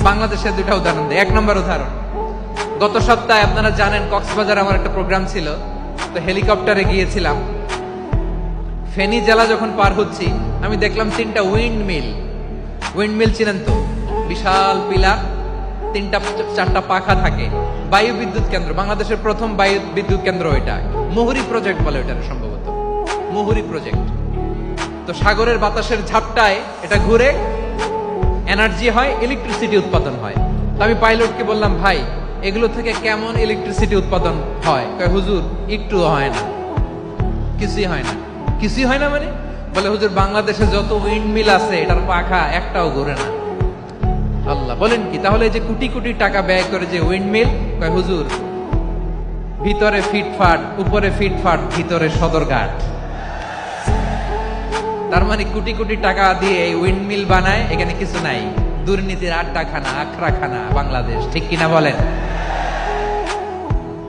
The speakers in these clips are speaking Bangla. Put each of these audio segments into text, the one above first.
বাংলাদেশের দুটা উদাহরণ দেয়। এক নম্বর উদাহরণ, গত সপ্তাহে আপনারা জানেন কক্সবাজার আমার একটা প্রোগ্রাম ছিল, তো হেলিকপ্টারে গিয়েছিলাম। ফেনী জেলা যখন পার হচ্ছি আমি দেখলাম 3টা উইন্ডমিল চিনেন তো, বিশাল পিলার, 3টা-4টা পাখা থাকে, বায়ু বিদ্যুৎ কেন্দ্র, বাংলাদেশের প্রথম বায়ু বিদ্যুৎ কেন্দ্র এটা, মুহুরী প্রজেক্ট বলে এটা সম্ভবত, মুহুরী প্রজেক্ট। তো সাগরের বাতাসের ঝাপটায় এটা ঘুরে এনার্জি হয়, ইলেকট্রিসিটি উৎপাদন হয়। তো আমি পাইলটকে বললাম, ভাই এগুলো থেকে কেমন ইলেকট্রিসিটি উৎপাদন হয়? কয় হুজুর একটু হয় না, কিছুই হয় না। কিছুই হয় না মানে? বলে হুজুর বাংলাদেশে যত উইন্ডমিল আছে এটার পাখা একটাও ঘুরে না। আল্লাহ, বলেন কি? তাহলে এই যে কোটি কোটি টাকা ব্যয় করে যে উইন্ডমিল, কয় হুজুর ভিতরে ফিটফাট, উপরে ফিটফাট, ভিতরে সদরঘাট। তার মানে কোটি কোটি টাকা দিয়ে এই উইন্ডমিল বানায়, এখানে কিছু নাই। দুর্নীতির আড্ডাখানা, আখড়াখানা বাংলাদেশ, ঠিক কিনা বলেন?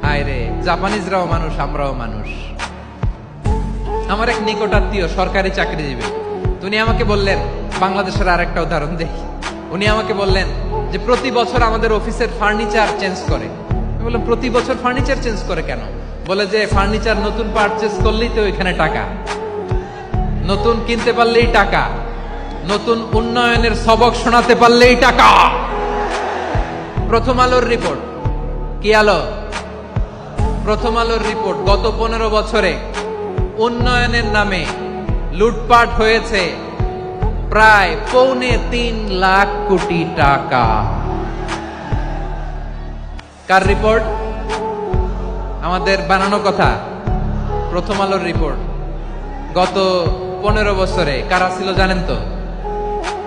হায় রে, জাপানিজরাও মানুষ, আমরাও মানুষ। আমার এক নিকটাত্মীয় সরকারি চাকরিজীবী, উনি আমাকে বললেন, বাংলাদেশের আর একটা উদাহরণ দেখি। উনি আমাকে বললেন যে প্রতি বছর আমাদের অফিসের ফার্নিচার চেঞ্জ করে। আমি বললাম প্রতি বছর ফার্নিচার চেঞ্জ করে কেন? বলে যে ফার্নিচার নতুন পারচেজ করলেই তো ওইখানে টাকা, নতুন কিনতে পারলেই টাকা, নতুন উন্নয়নের সবক শোনাতে পারলেই টাকা। প্রথম আলোর রিপোর্ট, কি আলো? প্রথম আলোর রিপোর্ট, গত 15 বছরে উন্নয়নের নামে লুটপাট হয়েছে প্রায় 3.25 লাখ কোটি টাকা। কার রিপোর্ট? আমাদের বানানো কথা। প্রথম আলোর রিপোর্ট। গত 15 বছরে কারা ছিল জানেন তো?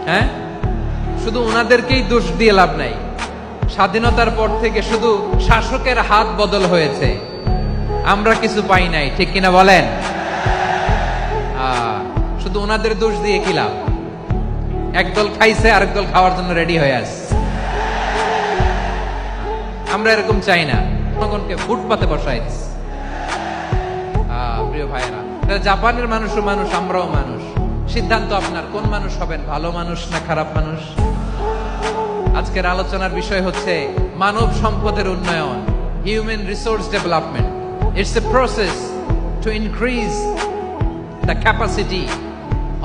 হ্যাঁ, শুধু ওনাদেরকেই দোষ দিয়ে লাভ নাই। স্বাধীনতার পর থেকে শুধু শাসকের হাত বদল হয়েছে, আমরা কিছু পাই নাই, ঠিক কিনা বলেন? শুধু ওনাদের দোষ দিয়ে কি লাভ? একদল খাইছে, আরেক দল খাওয়ার জন্য রেডি হয়ে আসছে। আমরা এরকম চাই না, জনগণকে ফুটপাতে বসাই দিচ্ছে। প্রিয় ভাইয়েরা, জাপানের মানুষও মানুষ, আমরাও মানুষ। সিদ্ধান্ত আপনার, কোন মানুষ হবেন, ভালো মানুষ না খারাপ মানুষ? আজকের আলোচনার বিষয় হচ্ছে মানব সম্পদের উন্নয়ন, human resource development. It's a process to increase the capacity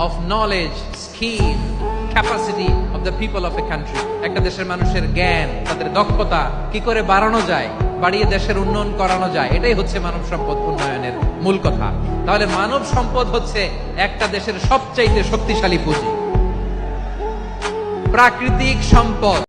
of knowledge, skill, capacity of the people of a country. একটা দেশের মানুষের জ্ঞান, তাদের দক্ষতা কি করে বাড়ানো যায়, বাড়িয়ে দেশের উন্নয়ন করানো যায়, এটাই হচ্ছে মানব সম্পদ উন্নয়নের মূল কথা। তাহলে মানব সম্পদ হচ্ছে একটা দেশের সবচাইতে শক্তিশালী পুঁজি। প্রাকৃতিক সম্পদ